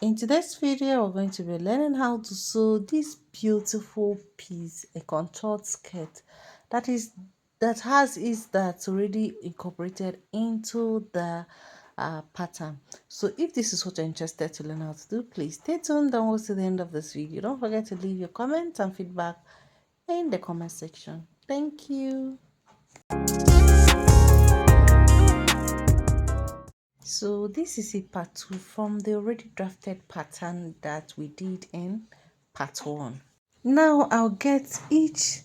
In today's video, we're going to be learning how to sew this beautiful piece, a contoured skirt that is that has is that's already incorporated into the pattern. So if this is what you're interested to learn how to do, please stay tuned downwards to the end of this video. Don't forget to leave your comments and feedback in the comment section. Thank you. So this is a part 2 from the already drafted pattern that we did in part 1. Now I'll get each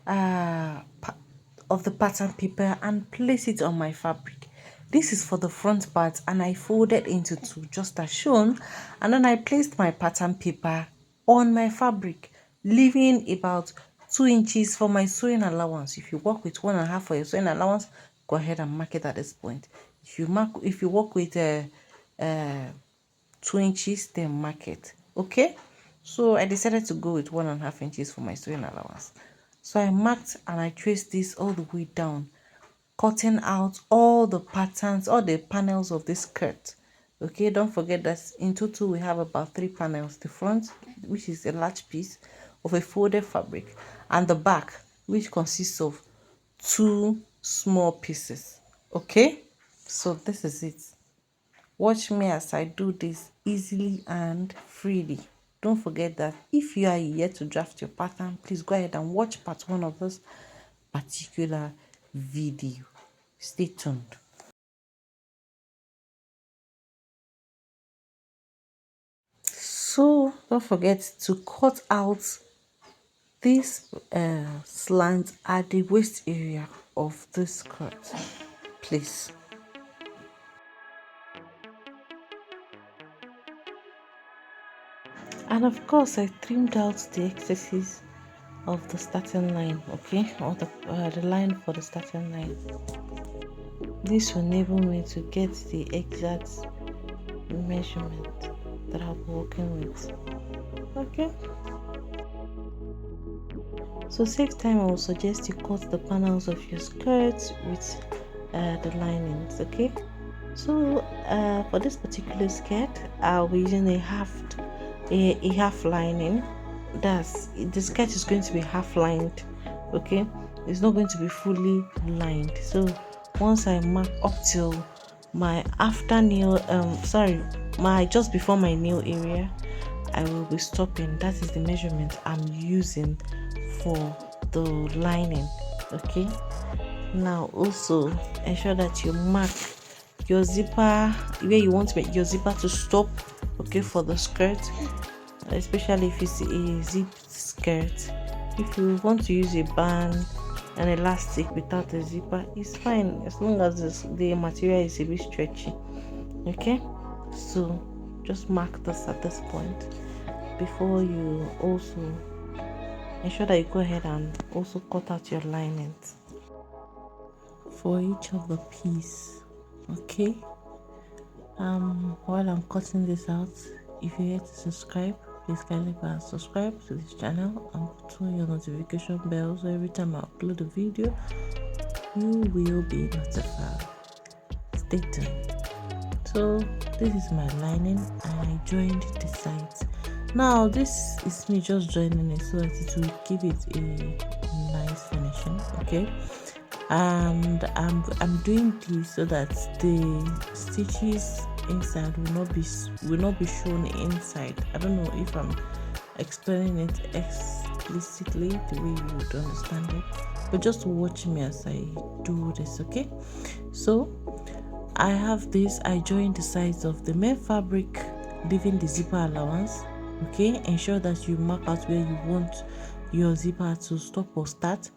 of the pattern paper and place it on my fabric. This is for the front part and I folded into two just as shown, and then I placed my pattern paper on my fabric, leaving about 2 inches for my sewing allowance. If you work with 1.5 for your sewing allowance, go ahead and mark it at this point. If you work with 2 inches, then mark it. Okay, so I decided to go with 1.5 inches for my sewing allowance. So I marked and I traced this all the way down, cutting out all the patterns, all the panels of this skirt. Okay, don't forget that in total we have about 3 panels: the front, which is a large piece of a folded fabric, and the back, which consists of 2 small pieces. Okay, so this is it. Watch me as I do this easily and freely. Don't forget that if you are yet to draft your pattern, please go ahead and watch part 1 of this particular video. Stay tuned. So don't forget to cut out this slant at the waist area of this skirt, please. And of course, I trimmed out the excesses of the starting line, okay, or the line for the starting line. This will enable me to get the exact measurement that I'll be working with. Okay, so save time, I will suggest you cut the panels of your skirt with the linings. Okay, so for this particular skirt, I'll be using a half lining. That's the skirt is going to be half lined. Okay, it's not going to be fully lined. So once I mark up till my after nail, my just before my nail area, I will be stopping. That is the measurement I'm using for the lining. Okay, now also ensure that you mark your zipper where you want your zipper to stop, okay, for the skirt, especially if it's a zipped skirt. If you want to use a band and elastic without a zipper, it's fine as long as the material is a bit stretchy. Okay, so just mark this at this point before you also ensure that you go ahead and also cut out your linings for each of the piece. Okay, while I'm cutting this out, if you're here to subscribe, please kindly go and subscribe to this channel and put on your notification bell so every time I upload a video you will be notified. Stay tuned. So this is my lining and I joined the sides. Now this is me just joining it so that it will give it a nice finishing. Okay, and I'm doing this so that the stitches inside will not be shown inside. I don't know if I'm explaining it explicitly the way you would understand it, but just watch me as I do this. Okay, so I have this. I join the sides of the main fabric, leaving the zipper allowance. Okay, ensure that you mark out where you want your zipper to stop or start.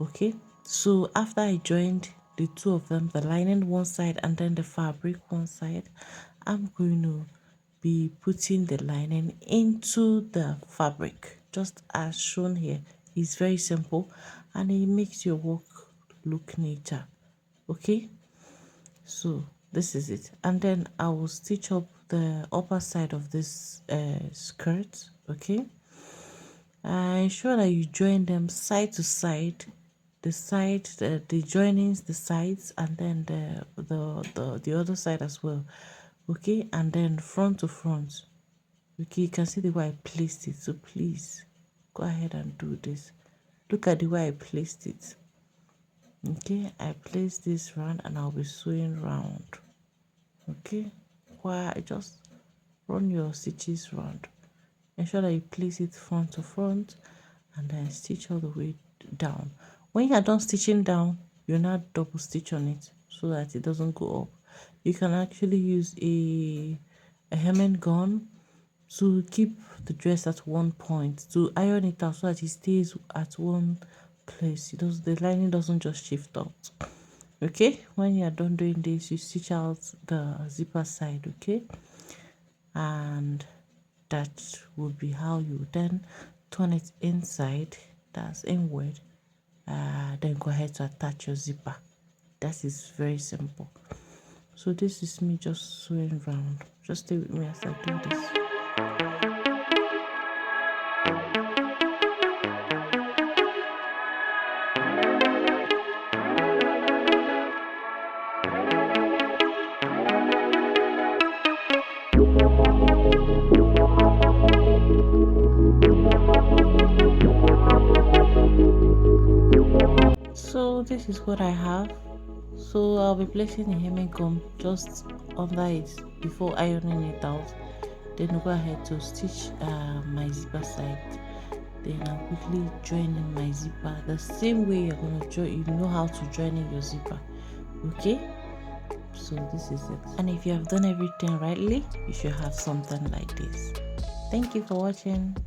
Okay, so after I joined the two of them, the lining one side and then the fabric one side, I'm going to be putting the lining into the fabric just as shown here. It's very simple and it makes your work look neater. Okay, so this is it, and then I will stitch up the upper side of this skirt. Okay, ensure that you join them side to side, the joinings, the sides, and then the other side as well. Okay, and then front to front. Okay, you can see the way I placed it. So please go ahead and do this. Look at the way I placed it. Okay, I place this round and I'll be sewing round. Okay, while I just run your stitches round. Ensure that you place it front to front and then stitch all the way down. When you are done stitching down, you now double stitch on it so that it doesn't go up. You can actually use a hemming gun to keep the dress at one point, to iron it out so that it stays at one place. The lining doesn't just shift out. Okay, when you are done doing this, you stitch out the zipper side. Okay, and that would be how you then turn it inside, that's inward. Then go ahead to attach your zipper. That is very simple. So this is me just sewing round. Just stay with me as I do this. So this is what I have. So I'll be placing a hemming gum just under it before ironing it out. Then go ahead to stitch my zipper side. Then I'll quickly join in my zipper the same way you're gonna join. You know how to join in your zipper. Okay, so this is it. And if you have done everything rightly, you should have something like this. Thank you for watching.